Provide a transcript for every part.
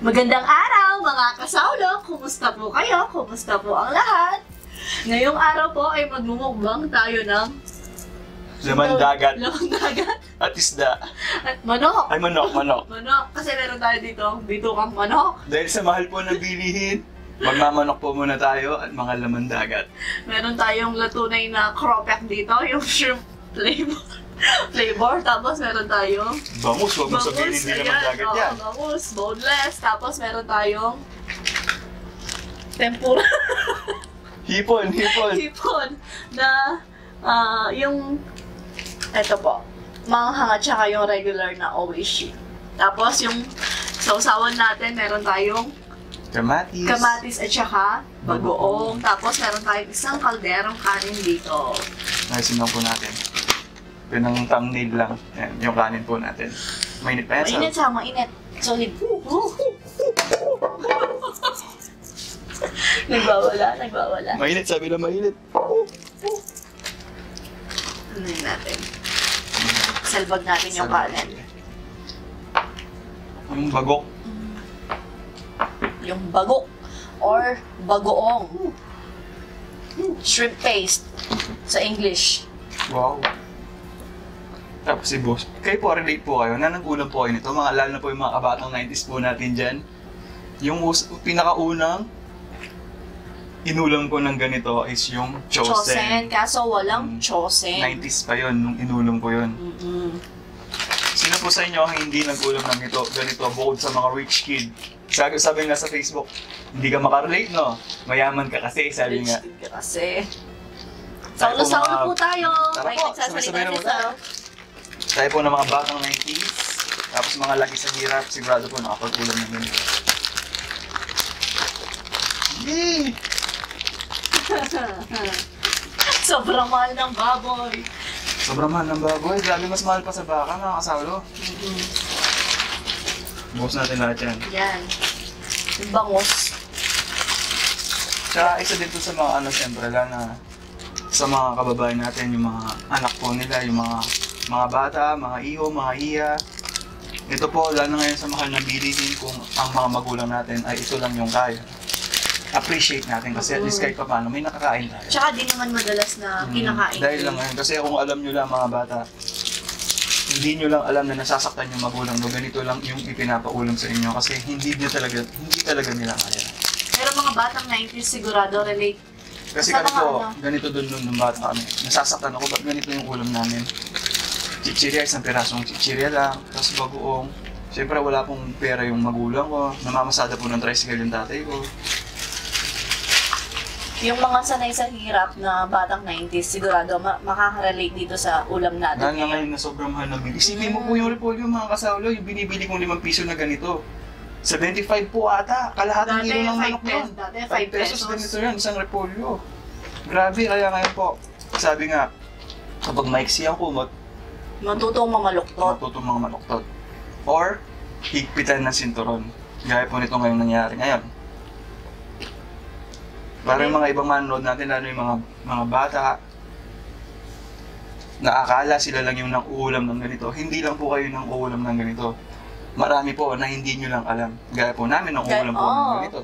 Magandang araw mga kasawlo! Kumusta po kayo? Kumusta po ang lahat? Ngayong araw po ay magmumukbang tayo ng Laman dagat. Laman dagat. At isda. At manok. Ay, manok. Manok. Kasi meron tayo dito kang manok. Dahil sa mahal po na bilihin, magmamanok po muna tayo at mga laman dagat. Meron tayong latunay na cropek dito, yung shrimp flavor. Tapos meron tayong Bangus, huwag mo sabihin hindi laman dagat yan. Bangus, boneless. Tapos meron tayong tempura. Hipon. Hipon na yung eto po, manghang at saka yung regular na oishi. Tapos yung sausawan natin, meron tayong kamatis at saka bagoong. Tapos meron tayong isang kalderong kanin dito. Naisin lang po natin. Pinang thumbnail lang. Ayan, yung kanin po natin. Mainit pa yan, Mainit sa mainit. Solid. Nagbawala. Mainit, sabi na mainit. Ano yun natin? Salbag natin yung kanin. Yung bagok. Yung bagok or bagoong. Shrimp paste sa English. Wow. Tapos si boss, kayo po, relate po kayo, na nag-ulam po kayo nito, lalo na po yung mga kabatang 90s po natin dyan. Yung pinakaunang inulam ko ng ganito is yung chosen. Kaso walang chosen. 90s pa yun, nung inulam ko yun. Sino po sa inyo ang hindi nag-ulam ng ganito bukod sa mga rich kid? Sabi nga sa Facebook, hindi ka makarelate, no? Mayaman ka kasi, sabi nga. Rich kid ka kasi. Saulo-saulo po tayo. Tara po, sabay-sabay na po tayo. Tayo po ng mga batang 90s, tapos mga lagi sa hirap, sigurado po nakapag-ulam ng ganito. Yay! Sobrang mahal ng baboy. Sobrang mahal ng baboy. Grabe, mas mahal pa sa baka, mga kasawlo. Buhos natin lahat yan. Yan. Yung bangus. Tsaka isa din po sa mga siyempre lang na sa mga kababayan natin, yung mga anak po nila, yung mga bata, mga iho, mga iya. Ito po, lalo ngayon sa mahal ng bilihin kung ang mga magulang natin ay ito lang yung kaya. Appreciate natin kasi at least kahit pa paano may nakakain tayo. Tsaka di naman madalas na kinakain. Dahil lang ngayon, kasi kung alam nyo lang mga bata, hindi nyo lang alam na nasasaktan yung magulang no, ganito lang yung ipinapaulam sa inyo kasi hindi talaga nila kaya. Pero mga batang 90s sigurado relate. Kasi kami po, ganito dun nung bata kami. Nasasaktan ako, ba't ganito yung ulam namin? Chichirya, isang pirasong chichirya lang, tapos bagoong. Siyempre wala pong pera yung magulang ko, namamasada po ng tricycle yung tatay ko. Yung mga sanay sa hirap na batang 90s, sigurado makaka-relate dito sa ulam natin. Dahil na ngayon na sobrang mahal ng bilis. Isipin mo po yung repolyo mga kasawlo, yung binibili kong 5 piso na ganito. 75 po ata, kalahating kilo ng manok yun. Dati 5 pesos ganito yun, isang repolyo. Grabe, kaya ngayon po, sabi nga, kapag maiksi ang kumot, matutong mamaluktot. mga maluktot. Or, higpitan ng sinturon. Gaya po nito ngayong nangyari ngayon. Para yung mga ibang manonood natin, lalo yung mga bata, na akala sila lang yung nang-uulam ng ganito. Hindi lang po kayo nang-uulam ng ganito. Marami po na hindi nyo lang alam. Gaya po namin nang-uulam po ng ganito.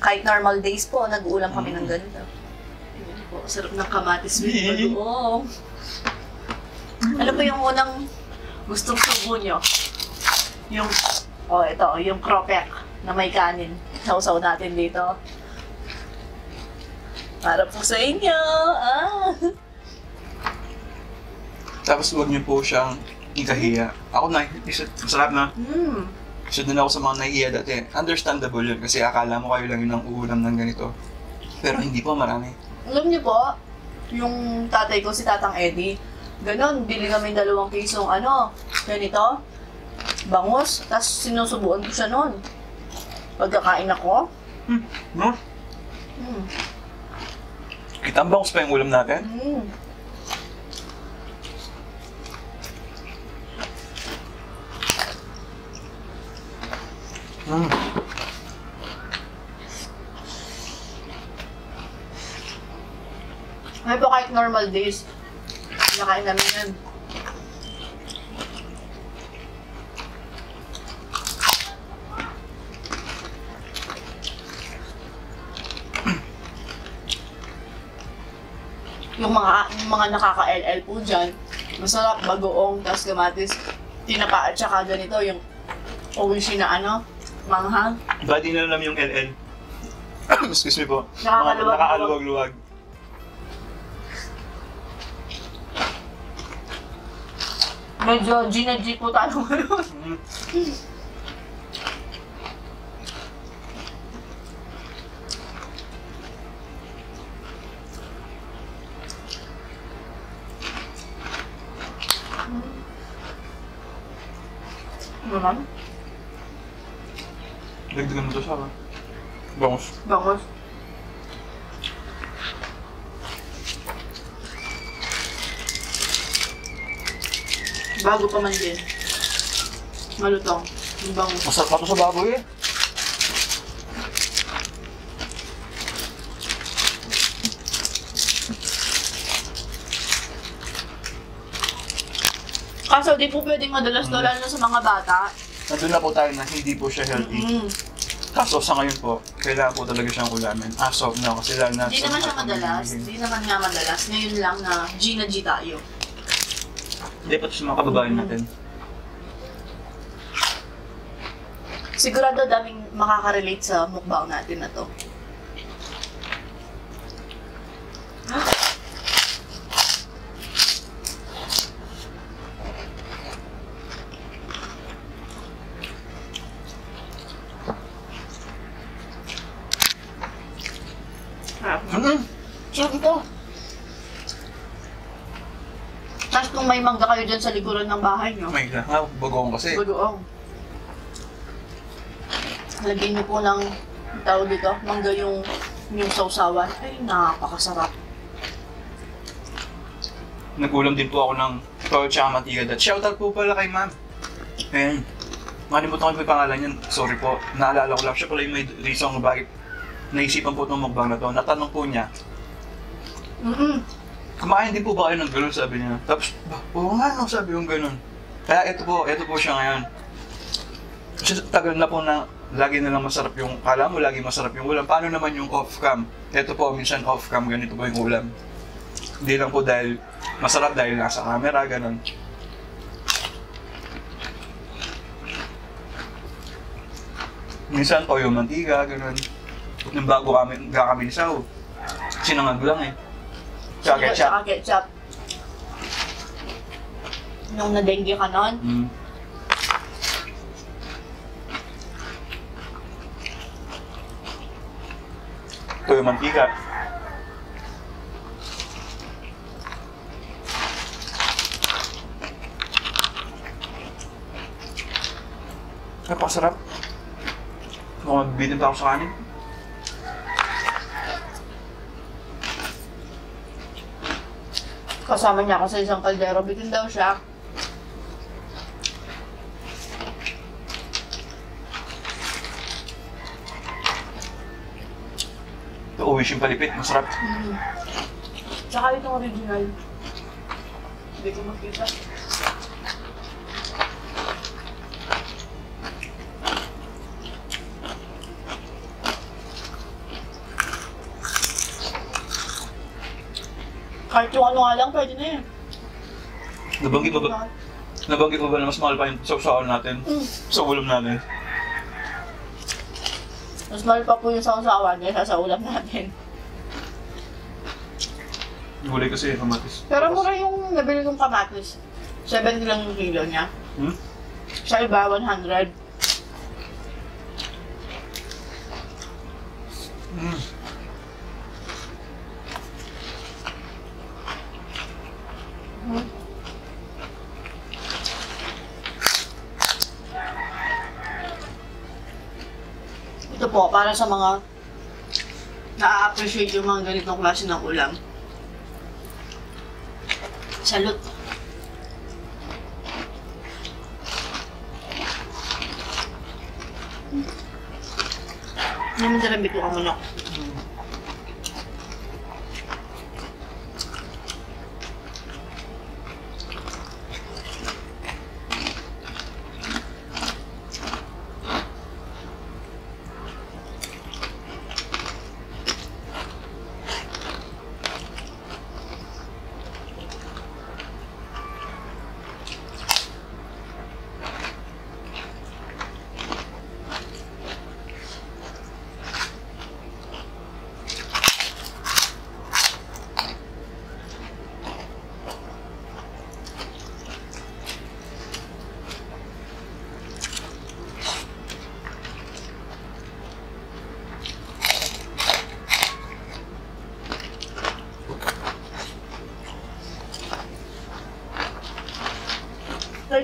Kahit normal days po, nag-uulam kami ng ganito. Ayan po, sarap ng kamatis with bagoong. Ano po yung unang gustong subo nyo? Yung, ito, yung cropek na may kanin. Sausaw natin dito. Para po sa inyo. Tapos huwag niyo po siyang ikahiya. Ako masarap na. Isa din ako sa mga nahihiya dati. Understandable yun kasi akala mo kayo lang yun ang uulam ng ganito. Pero hindi po, marami. Alam niyo po, yung tatay ko, si Tatang Eddie, ganon, bili kami 2 pisong ganito, bangus, tapos sinusubuan ko siya nun. Pagkakain ako. No? Kitang bangus pa yung ulam natin? May po kahit normal days, nakain namin yan. yung mga nakaka-LL po dyan, masarap, bagoong, tapos kamatis, tinapa at saka ganito, yung oishi na manghang. Ba di na alam yung LL? Excuse me po. Nakakaluwag-luwag. Nakakaluwag-luwag. Medyo G na G po tayo ngayon. Naman? Dagdagan mo to sa bangus. Bangos. Bago pa man din. Malutong. Yung bangus. Masarap pa to sa baboy eh. Kaso di po pwedeng madalas to, lalo na sa mga bata. Nandun na po tayo na hindi po siya healthy. Kaso sa ngayon po, kailangan po talaga siyang ulamin. As of now, kasi lalo na Hindi naman siya madalas. Hindi naman nga madalas. Ngayon lang na G na G tayo. Hindi pa ito sa mga kababayan natin. Sigurado daming makaka-relate sa mukbang natin na to. Sarap ito. Tapos kung may mangga kayo dyan sa likuran ng bahay nyo, May lang. Bagoong kasi. bagoong. Lagyan nyo po ng tawag dito, mangga yung sausawan. Ay, napakasarap. Nagulam din po ako ng toyo tsaka mantika. Shoutout po pala kay ma'am. Ayan. Makalimutan ko yung pangalan niyan. Sorry po. Naalala ko lang. Siya pala yung may reason kung bakit naisipan po itong mukbang na to. Natanong po niya, kumain din po ba kayo ng gano'n? Sabi niya. Tapos, oo nga no, sabi yung gano'n. Kaya ito po siya ngayon. Kasi tagal na po na lagi na lang masarap yung, kala mo lagi masarap yung ulam. Paano naman yung off-cam? Ito po, minsan off-cam, ganito po yung ulam. Hindi lang po dahil masarap dahil nasa camera, gano'n. Minsan toyo mantika, gano'n. Yung bago kami saw. Sinangag lang eh. Tsaka ketchup. Tsaka ketchup. Nung na-dengue ka nun, Toyo mantika. Napakasarap. Mukhang mabibitin pa ako sa kanin. kasama niya ako sa isang kaldero, bitin daw siya. Ito, uwish yung palipit. Masarap. Tsaka itong original. Hindi ko makita. Kahit yung ano nga lang, pwede na yun. Nabanggit mo ba na mas mahal pa yung sausawan natin? Sa ulam natin? Mas mahal pa po yung sausawan kaysa sa ulam natin. Gulay kasi, kamatis. Pero mura yung nabili kong kamatis. 70 lang yung kilo niya. Sa iba, 100. Ito po, para sa mga na-appreciate yung mga ganitong klase ng ulam. Salute! Naman sarabit ko ang manok.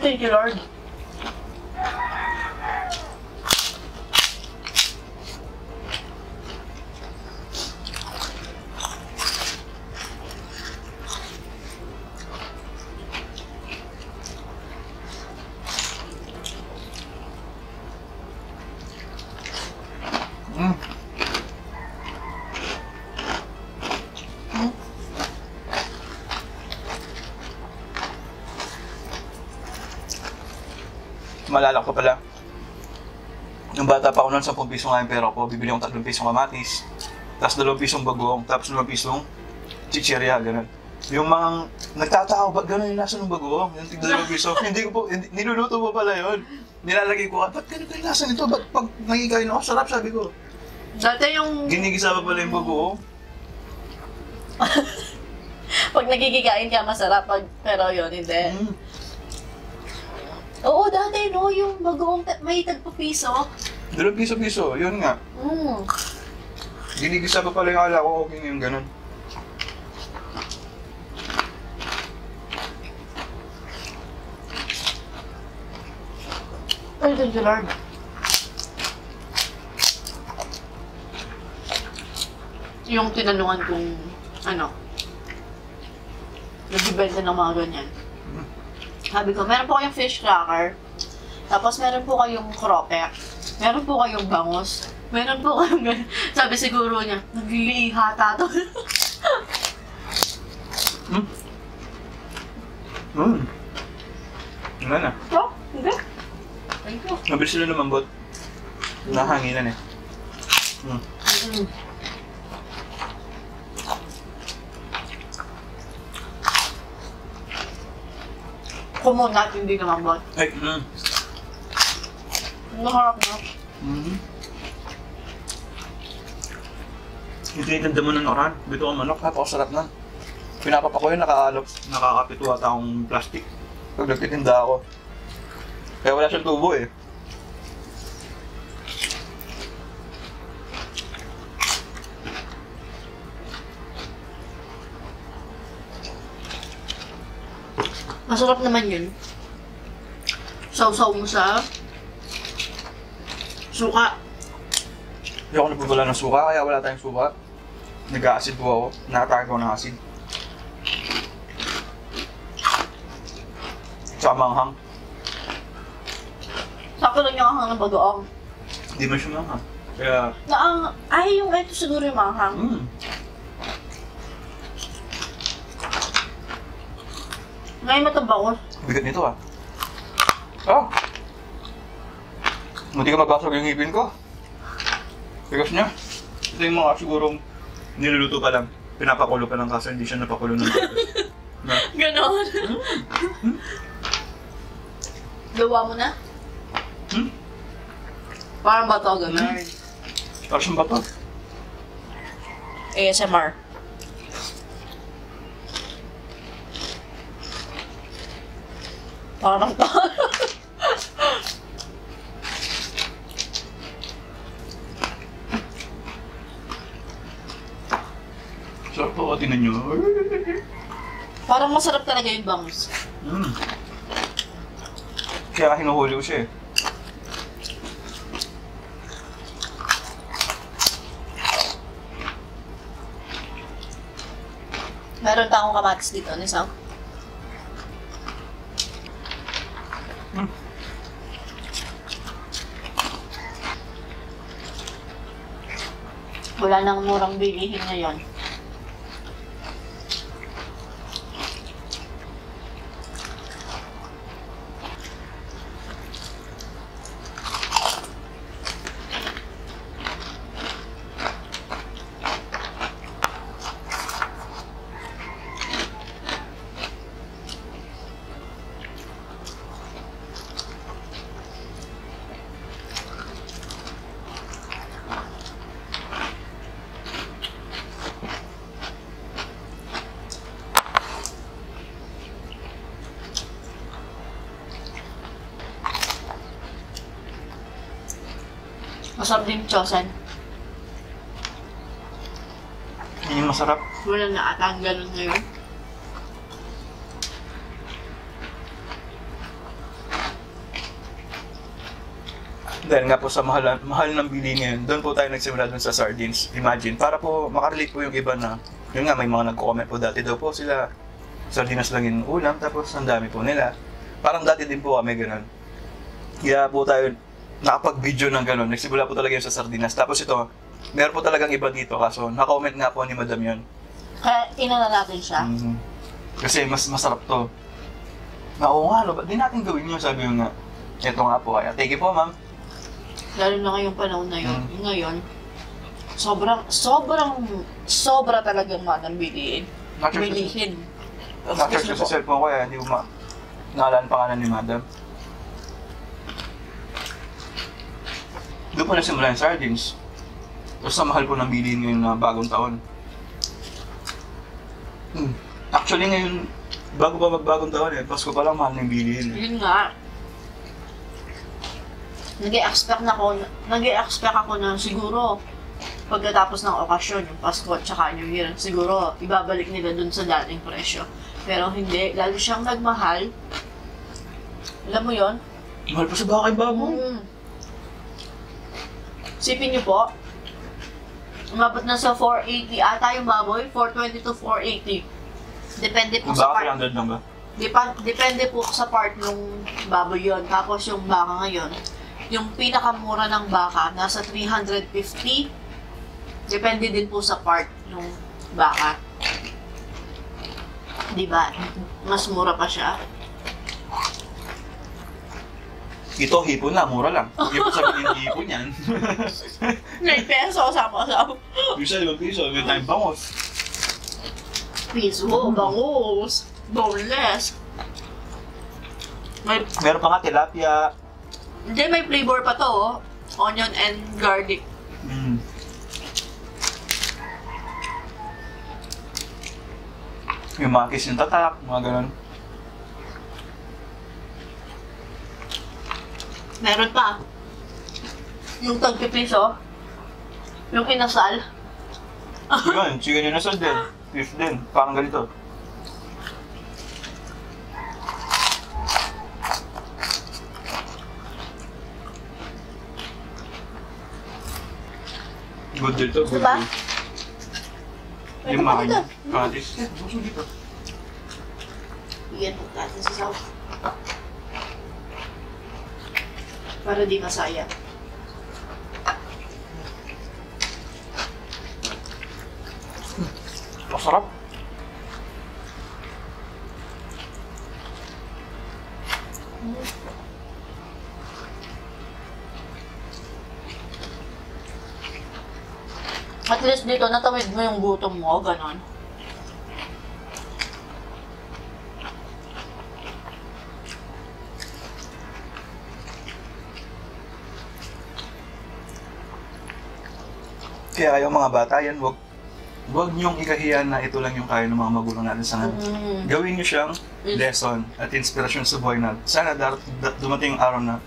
Ay, thank you, Lord. Mm. Malala ko pala. Nung bata pa ako noon, 10 piso nga yung pera ko, bibili akong 3 pisong kamatis, tapos 2 pisong bagoong, tapos 5 pisong chichirya, gano'n. Yung mga nagtatao, ba't gano'n yung lasa ng bagoong? Yung tig 2 piso, hindi ko po, niluluto po pala yun. Nilalagay ko, ba't ganito yung lasa nito? Ba't pag nakikain ako, sarap, sabi ko. Dati yung... Ginigisa pa pala yung bagoong. Pag nagkikikain ka, masarap. Pero yun, hindi. Mm. Oo, dati, no? Yung bagoong may tagpa-piso. 2 piso, yun nga. Mm. Ginigisa pa pala yung ala ko, okay yung gano'n. Ay, thank you, Lord. Yung tinanungan kong, nagbibenta ng mga ganyan. Sabi ko, meron po kayong fish cracker, tapos meron po kayong croquette, meron po kayong bangus, meron po kayong ganyan. Sabi siguro niya, naglilihata to. Ano na? Oh, hindi. Thank you. Mabilis sila lumambot. Nahanginan eh. Kumunat, hindi namambot. Ay, Naharap na. Yung tinitanda mo ng oran, bito ang manok, napakasarap na. Pinapapa ko yun, nakakapito ata akong plastic. Pag nagtitinda ako. Kaya wala siyang tubo eh. Masarap naman yun. Sausaw mo sa suka. Hindi ako nagpapala ng suka, kaya wala tayong suka. Nag-acid po ako, nakatake ko ng acid. Tsaka manghang. Sakto lang yung ahang ng bagoong. Hindi man siya manghang. Kaya, Ay, yung ito siguro yung manghang. Ngayon matambakos. Bigat nito ah. Ah! Hindi ka mabasag yung ngipin ko. Bigas niya. Ito yung mga sigurong niluluto pa lang. Pinapakulo pa lang kasi hindi siya napakulo ng na. Ganon. Gawa mo na? Parang bato, ganon. Parang siyang bato. ASMR. Parang to. Sarap po, tingnan nyo. Parang masarap talaga yung bangus. Kaya hinuhuli ko siya eh. Meron pa akong kamatis dito, Nisang. Wala nang murang bilihin ngayon. Masarap din chosen. Yun yung masarap. Wala na ata ang ganun ngayon. Dahil nga po sa mahal ng bilihin ngayon, doon po tayo nagsimula doon sa sardines. Imagine, para po makarelate po yung iba na, yun nga, may mga nagko-comment po dati daw po sila, sardinas lang yung ulam, tapos ang dami po nila. Parang dati din po kami ganun. Kaya po tayo nakapag-video ng ganun. Nagsimula po talaga yun sa sardinas. Tapos ito, meron po talagang iba dito, kaso na-comment nga po ni Madam yun. Kaya tinala natin siya. Kasi mas masarap to. Na oo nga, ba't di natin gawin yun? Sabi yun nga, eto nga po kaya. Thank you po, ma'am. Lalo na ngayong panahon na yun. Ngayon, sobra talagang manang bilihin. Bilihin. Na-charge ko sa cellphone ko kaya hindi ko naalala ang pangalan ni Madam. Doon po nagsimula yung sardines. Tapos sa mahal po ng bilihin ngayon na bagong taon. Actually ngayon, bago pa magbagong taon Pasko pa lang mahal ng bilihin. Yun nga. Nag-i-expect ako na siguro pagkatapos ng okasyon, yung Pasko at saka New Year, siguro ibabalik nila dun sa dating presyo. Pero hindi, lalo siyang nagmahal. Alam mo yon? Mahal pa sa bakay bago. Sipin niyo po, umabot na sa 480 ata yung baboy, 420 to 480. Depende po sa part. 300 lang ba? Depende po sa part ng baboy yon. Tapos yung baka ngayon, yung pinakamura ng baka, nasa 350. Depende din po sa part ng baka. Diba? Mas mura pa siya. Ito, hipon na, mura lang. Huwag niyo po sabihin yung hipon yan. 9 peso, sama-sama. Bisa, 5 piso, may tayong bangos. Piso, bangus, boneless. Meron pa nga tilapia. Hindi, may flavor pa to, oh. Onion and garlic. Yung mga kiss yung tatak, mga ganun. Meron pa. Yung tagpipiso. Yung kinasal. Yun, chicken yung nasal din. Beef din, parang ganito. Good dito, good Diba? dito. Yung mga niya. Katis. Gusto dito. Iyan po natin sa sauce. Para di masaya. Masarap. At least dito, natawid mo yung gutom mo, ganon. Kaya kayo mga bata, yan, wag niyong ikahiyan na ito lang yung kaya ng mga magulang natin sa ngayon. Gawin niyo siyang lesson at inspirasyon sa buhay natin. Sana dumating yung araw na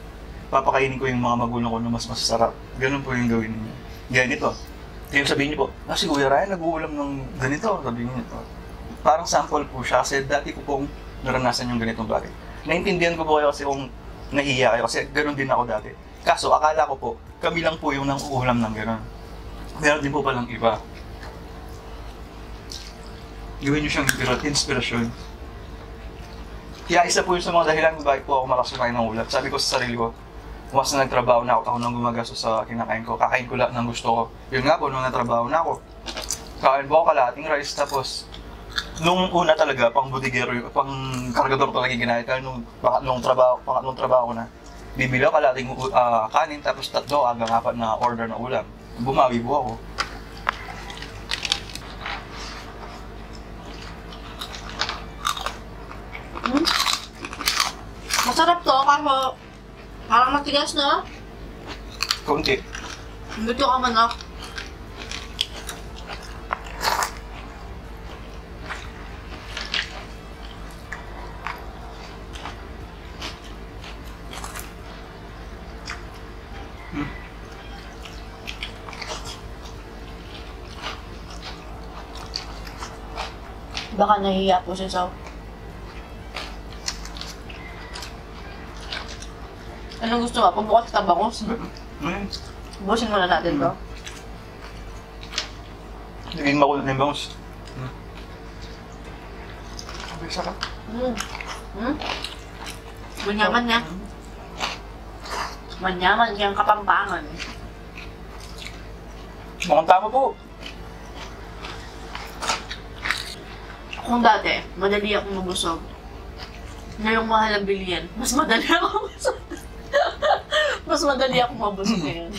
papakainin ko yung mga magulang ko na mas masarap. Ganun po yung gawin niyo. Ganito. Kaya sabihin niyo po, si Kuya Ryan nag-uulam ng ganito. Sabihin niyo ito. Parang sample po siya kasi dati ko pong naranasan yung ganitong bagay. Naintindihan ko po kayo kasi kung nahihiya kayo kasi ganun din ako dati. Kaso akala ko po, kami lang po yung nang-uulam ng ganun. Meron din po palang iba. Gawin niyo siyang inspirasyon. Kaya isa po yun sa mga dahilan kung bakit po ako malakas kumain ng ulam. Sabi ko sa sarili ko, once na nagtrabaho na ako nang gumagasto sa kinakain ko, kakain ko lahat ng gusto ko. Yun nga po, nung natrabaho na ako, kakain po ako kalahating rice, tapos nung una talaga, pang bodigero, pang kargador talaga yung ginahit. Nung pangatlong trabaho ko na, bibili ako kalahating kanin, tapos 3 hanggang 4 na order na ulam. Bumawi po ako. Masarap to, kaso parang matigas na. Kunti. Dito ka man ako. Baka nahihiya po siya sa... Anong gusto mo? Pagbukas sa tabangos. Busin muna natin to. Naging makulit na yung bangus. Okay, sarap. Manyaman niya. Manyaman niyang kapampangan. Mukhang tama po. Kung dati, madali akong mabusog. Ngayong mahal ang bilihan, mas madali akong mabusog. Mas madali akong mabusog ngayon.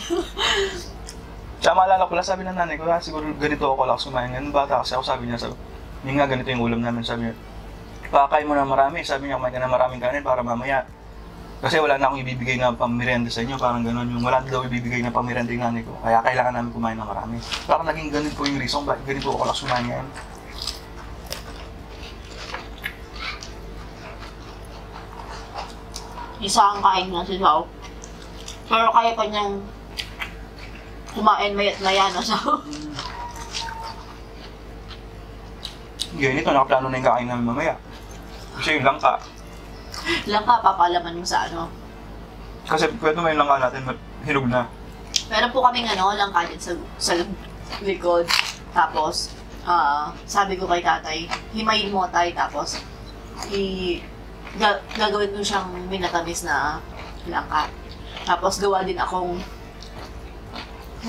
Tsaka maalala ko lang, sabi ng nanay ko, siguro ganito ako lang sumayin. Ganun bata kasi ako, sabi niya, yun nga ganito yung ulam namin, sabi niya. Pakakain mo na marami, sabi niya, kumain ka na maraming kanin para mamaya. Kasi wala na akong ibibigay na pamirienda sa inyo, parang gano'n yung wala na daw ibibigay na pamirienda yung nanay ko. Kaya kailangan namin kumain na marami. Parang naging ganun po yung reason, bakit ganito ako lang sumayin ngayon. Isa ang kain nga si Sao. Pero kaya pa niyang kumain mayat maya na Sao. Ganito, nakaplano na yung kakain namin mamaya. Kasi yung langka. Langka, papalaman mo sa ano. Kasi pwede mo yung langka natin, hinog na. Meron po kaming langka din sa likod. Tapos, sabi ko kay tatay, himayin mo tayo tapos gagawin ko siyang minatamis na langka. Tapos gawa din akong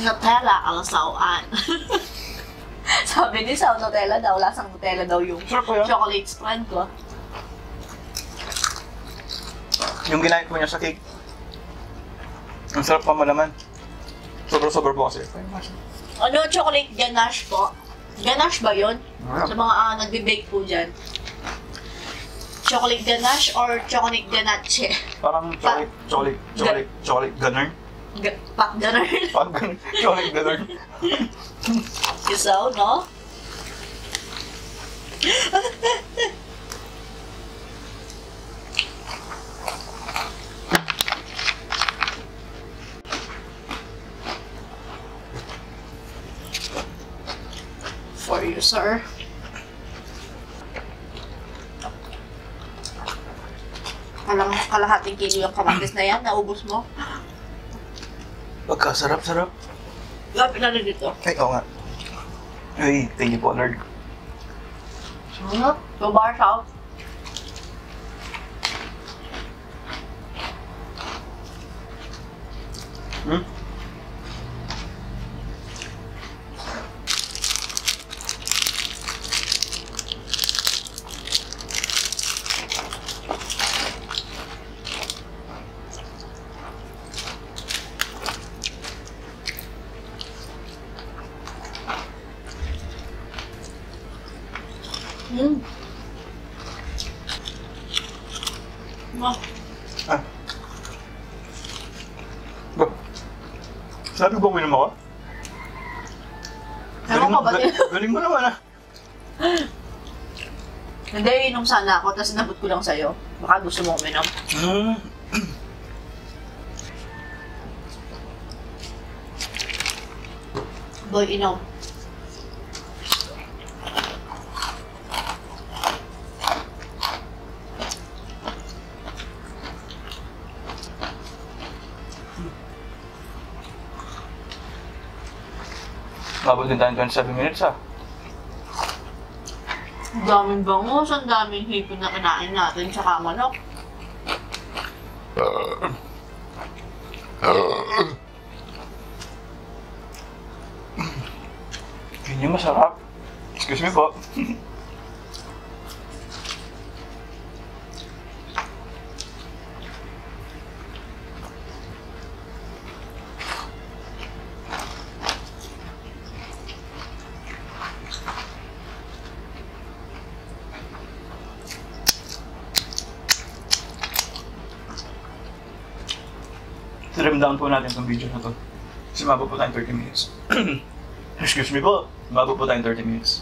Nutella alasawaan. Sabi ni Sao, Nutella daw, lasang Nutella daw yung chocolate spread ko. Yung ginamit mo niya sa cake, ang sarap pa malaman. Sobra-sobra po kasi. Chocolate ganache po. Ganache ba yun? Sa mga nagbe-bake po dyan. Chocolate ganache or chocolate ganache? Parang chocolate gunner. Pak gunner. Pak gunner. Chocolate gunner. So, no? For you, sir. Kalahating kilo yung kamatis na yan, naubos mo. Pagkasarap-sarap. Lapit na rin dito. Ay, oo nga. Ay, thank you po, Lord. So, bar south. Sabi ko uminom ako? Galing mo naman Hindi, inom sana ako, tapos inabot ko lang sa'yo. Baka gusto mo uminom. Boy, inom. Mabot din tayo 27 minutes Ang daming bangus, ang daming hipon na kinain natin, tsaka manok. Yun yung masarap. Excuse me po. Trim down po natin itong video na to. Kasi mabot po tayong 30 minutes. Excuse me po. Mabot po tayong 30 minutes.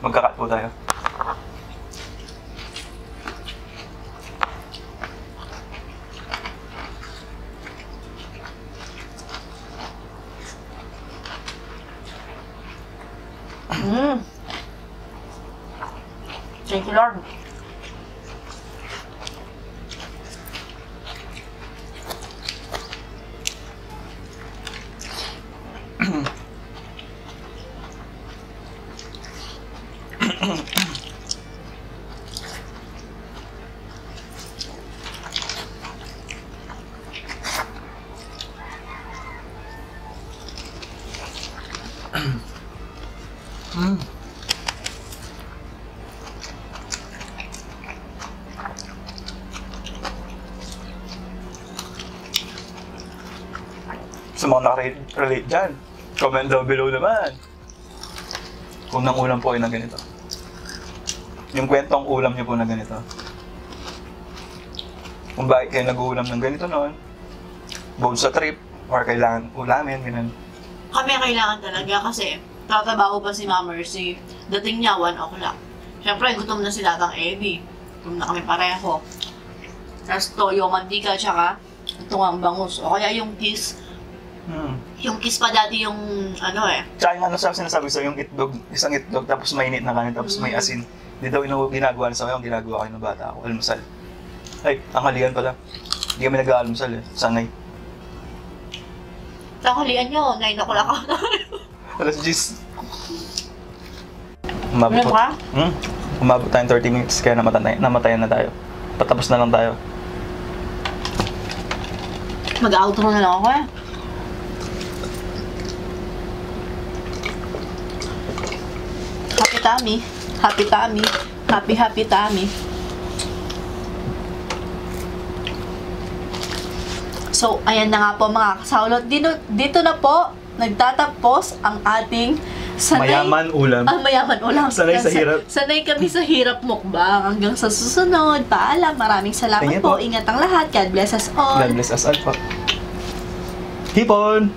Magka-cut po tayo. Thank you, Lord. Sa mga nakarelate dyan, comment down below naman. Kung nang ulam po kayo na ganito. Yung kwentong ulam niyo po na ganito. Kung bakit kayo nag-uulam ng ganito noon. Bukod sa trip, or kailangan ulamin, ganun. Kami kailangan talaga kasi tatabaho pa si Mama Mercy. Dating niya, 1 o'clock. Siyempre, gutom na si Tatang Eddie. Gutom na kami pareho. Tapos toyo, mantika, tsaka ito nga ang bangus. O kaya yung kiss. Yung kiss pa dati yung ano eh. Tsaka yung ano sa sinasabi sa yung itlog, isang itlog, tapos mainit na kanin, tapos may asin. Hindi daw ginagawa na sa yung ginagawa kayo ng bata ako, almusal. Ay, tanghalian pala. Hindi kami nag-aalmusal eh, sanay. Tanghalian nyo, 9 o'clock ako na. Alas 10. Ano ba? Umabot tayong 30 minutes, kaya namatayan na tayo. Patapos na lang tayo. Mag-outro na lang ako eh. Happy tummy. Happy tummy. Happy tummy. So, ayan na nga po mga kasaulot. Dito na po nagtatapos ang ating Mayaman ulam. Mayaman ulam. Sanay sa hirap. Sanay kami sa hirap mukbang. Hanggang sa susunod. Paalam. Maraming salamat po. Ingat ang lahat. God bless us all. God bless us all po. Hipon!